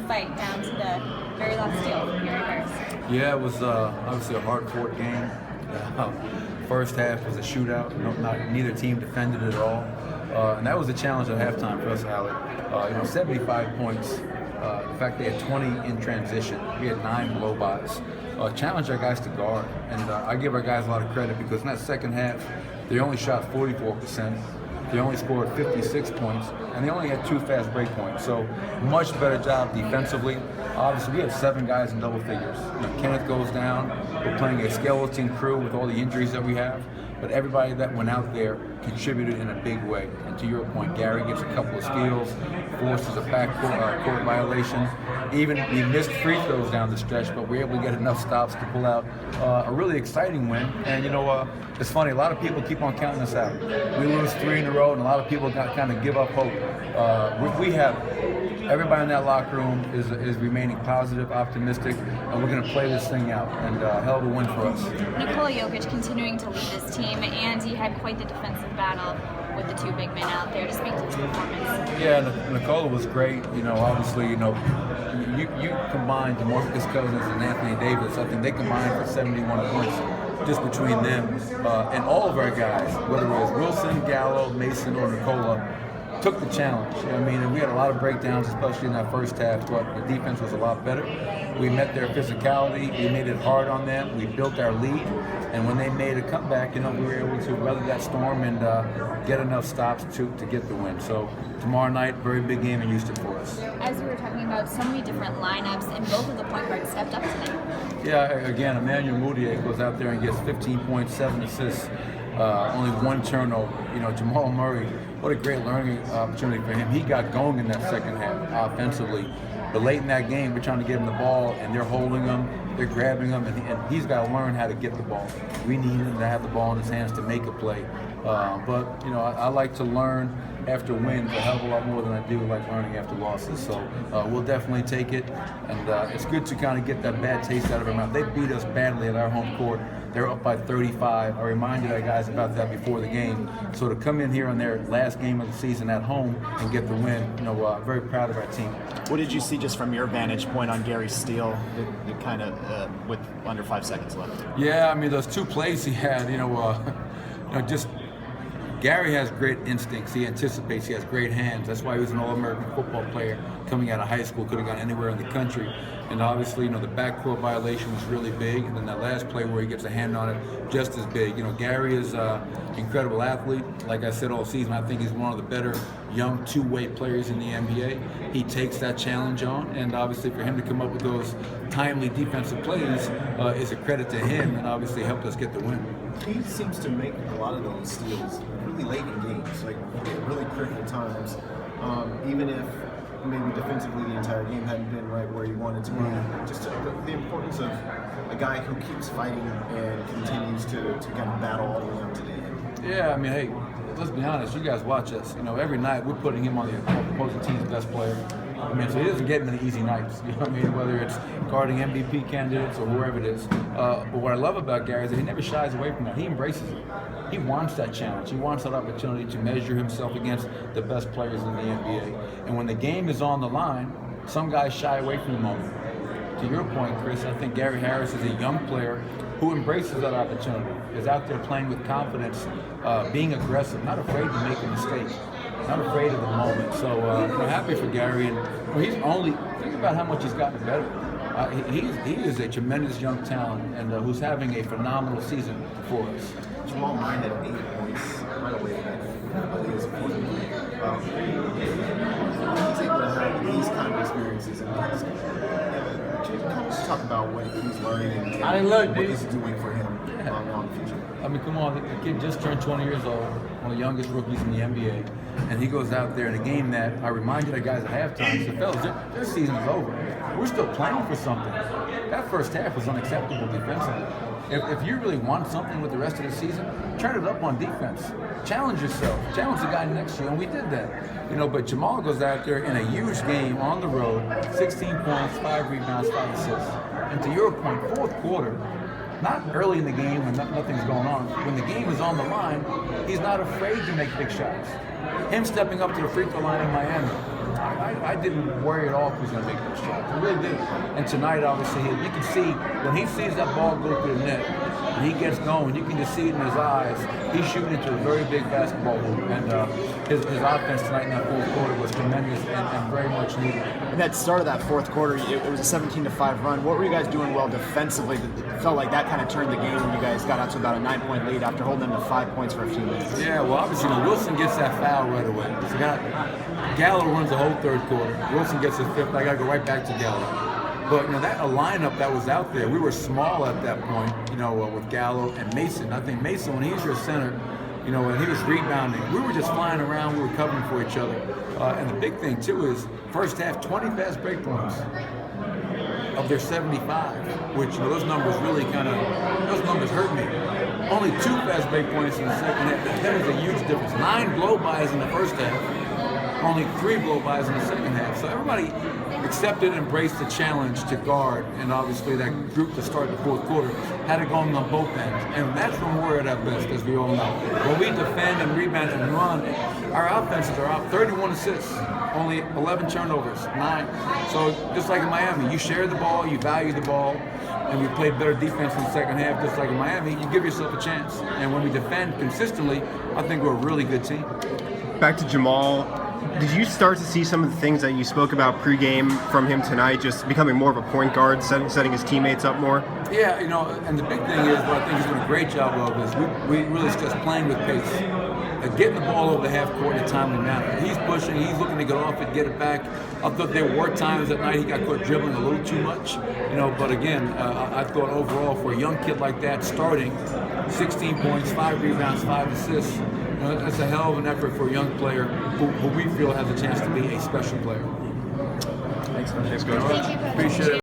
fight down to the very last deal from Gary Harris. Yeah, it was obviously a hard-fought game. First half was a shootout. Neither team defended it at all, and that was a challenge at halftime for us, Alec. 75 points. In fact, they had 20 in transition. We had 9 blow bys. Challenge our guys to guard, and I give our guys a lot of credit because in that second half, they only shot 44%. They only scored 56 points, and they only had 2 fast break points. So, much better job defensively. Obviously, we have 7 guys in double figures. Kenneth goes down. We're playing a skeleton crew with all the injuries that we have. But everybody that went out there contributed in a big way. And to your point, Gary gets a couple of steals, forces a backcourt violation. Even we missed free throws down the stretch, but we were able to get enough stops to pull out a really exciting win. And it's funny, a lot of people keep on counting us out. We lose 3 in a row, and a lot of people kind of give up hope. We have everybody in that locker room is remaining positive, optimistic, and we're going to play this thing out. And hell of a win for us. Nikola Jokic continuing to lead this team, and he had quite the defensive battle with the 2 big men out there. To speak to his performance. Yeah, Nikola was great. Obviously, you combine DeMarcus Cousins and Anthony Davis. I think they combined for 71 points just between them. And all of our guys, whether it was Wilson, Gallo, Mason, or Nikola, took the challenge. And we had a lot of breakdowns, especially in that first half, but the defense was a lot better. We met their physicality. We made it hard on them. We built our lead. And when they made a comeback, we were able to weather that storm and get enough stops to get the win. So tomorrow night, very big game in Houston for us. As we were talking about, so many different lineups, and both of the point guards stepped up tonight. Yeah, again, Emmanuel Mudiay goes out there and gets 15 points, 7 assists, only 1 turnover. Jamal Murray, what a great learning opportunity for him. He got going in that second half offensively. But late in that game, we're trying to get him the ball, and they're holding him, they're grabbing him, and he's got to learn how to get the ball. We need him to have the ball in his hands to make a play. But I like to learn after wins a hell of a lot more than I do like learning after losses. So we'll definitely take it, and it's good to kind of get that bad taste out of our mouth. They beat us badly at our home court. They're up by 35. I reminded our guys about that before the game. So to come in here on their last game of the season at home and get the win, very proud of our team. What did you see just from your vantage point on Gary's steal, kind of with under 5 seconds left? Yeah, those 2 plays he had, just Gary has great instincts. He anticipates. He has great hands. That's why he was an All-American football player coming out of high school. Could have gone anywhere in the country. And obviously, the backcourt violation was really big. And then that last play where he gets a hand on it, just as big. Gary is an incredible athlete. Like I said all season, I think he's one of the better young 2-way players in the NBA. He takes that challenge on. And obviously, for him to come up with those timely defensive plays is a credit to him, and obviously helped us get the win. He seems to make a lot of those steals really late in games, like at really critical times, even if maybe defensively the entire game hadn't been right where he wanted to be. Just the importance of a guy who keeps fighting and continues to kind of battle all the way up to the end. Yeah, hey, let's be honest. You guys watch us. Every night we're putting him on the opposing team's best player. So he doesn't get many easy nights. Whether it's guarding MVP candidates or whoever it is. But what I love about Gary is that he never shies away from that. He embraces it. He wants that challenge. He wants that opportunity to measure himself against the best players in the NBA. And when the game is on the line, some guys shy away from the moment. To your point, Chris, I think Gary Harris is a young player who embraces that opportunity, is out there playing with confidence, being aggressive, not afraid to make a mistake. Not afraid of the moment. So I'm happy for Gary, and he's only think about how much he's gotten better. He is a tremendous young talent, and who's having a phenomenal season for us. Jamal Murray had 8 points right away. I think it's important. He's able to have these kind of experiences in his game. Can you talk about what he's learning and what he's doing for him on the future? Come on, the kid just turned 20 years old, one of the youngest rookies in the NBA, and he goes out there in a game that I reminded the guys at halftime, said, fellas, their season is over. We're still playing for something. That first half was unacceptable defensively. If you really want something with the rest of the season, turn it up on defense. Challenge yourself. Challenge the guy next to you, and we did that. But Jamal goes out there in a huge game on the road, 16 points, 5 rebounds, 5 assists. And to your point, fourth quarter, not early in the game when nothing's going on. When the game is on the line, he's not afraid to make big shots. Him stepping up to the free throw line in Miami, I didn't worry at all if he was going to make those shots. I really didn't. And tonight, obviously, you can see when he sees that ball go through the net, and he gets going, you can just see it in his eyes. He's shooting into a very big basketball hoop, and his offense tonight in that fourth quarter was tremendous and very much needed. And that start of that fourth quarter, it was a 17-5 run. What were you guys doing well defensively? It felt like that kind of turned the game when you guys got out to about a 9-point lead after holding them to 5 points for a few minutes. Yeah, well, obviously, Wilson gets that foul right away. So Gallo runs the whole third quarter. Wilson gets his fifth. I got to go right back to Gallo. But that a lineup that was out there, we were small at that point. With Gallo and Mason. I think Mason, when he's your center, when he was rebounding, we were just flying around. We were covering for each other. And the big thing too is first half 20 fast break points of their 75, which those numbers really those numbers hurt me. Only 2 fast break points in the second half. That was a huge difference. 9 blow-bys in the first half, only 3 blow-bys in the second half. So everybody accepted and embraced the challenge to guard, and obviously that group to start the fourth quarter had it going on both ends. And that's when we're at our best, as we all know. When we defend and rebound and run, our offenses are out 31 assists, only 11 turnovers, 9. So just like in Miami, you share the ball, you value the ball, and we played better defense in the second half, just like in Miami. You give yourself a chance. And when we defend consistently, I think we're a really good team. Back to Jamal. Did you start to see some of the things that you spoke about pregame from him tonight, just becoming more of a point guard, setting his teammates up more? Yeah, and the big thing is, what I think he's doing a great job of is we really just playing with pace. Getting the ball over the half court in a timely manner. He's pushing, he's looking to get off it, get it back. I thought there were times that night he got caught dribbling a little too much, but again, I thought overall for a young kid like that, starting 16 points, 5 rebounds, 5 assists, that's a hell of an effort for a young player who we feel has a chance to be a special player. Thanks, Coach. Thanks, Coach. Thank you, Coach. Appreciate it.